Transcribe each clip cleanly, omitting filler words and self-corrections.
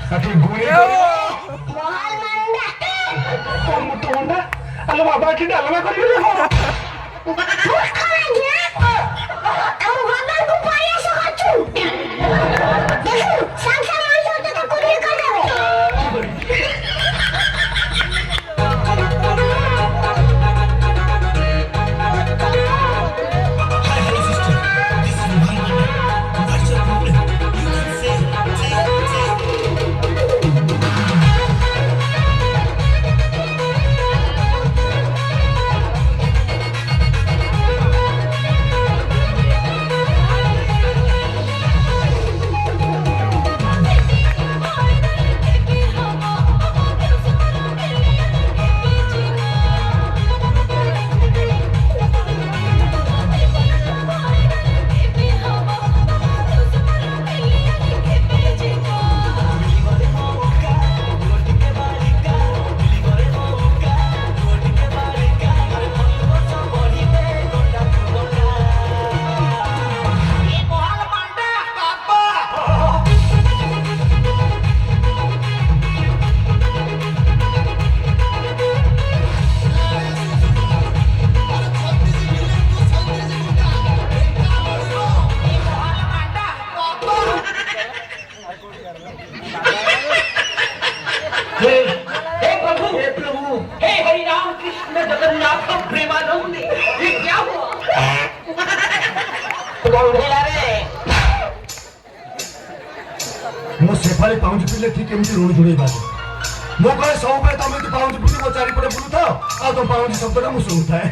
Satu gue. Mahal Manda. Kamu tuh Manda. Alam apa kita alam aku ini kok. Bukan aja. Kamu bakal kupaya sekacu. Betul. Sampai masuk tetap kuliah kau. हे हरि राम कृष्ण जगन्नाथ प्रेमानंद ये क्या हुआ ମୁଁ ସେଫାଳି ପାଉଁଜି ପିଲେ ଠିକ କେମିତି ଋଣ ଯୋଡ଼େଇ ପାରିବି ମୁଁ କହେ ସବୁବେଳେ ତମେ ଯଦି ପାଉଁଜି ପିଲି ମୋ ଚାରିପଟେ ବୁଲୁଥାଅ ଆଉ ତମ ପାଉଁଜି ଶବ୍ଦଟା ମୁଁ ଶୁଣୁଥାଏ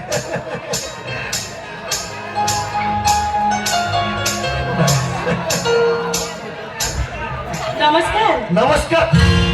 नमस्कार ନମସ୍କାର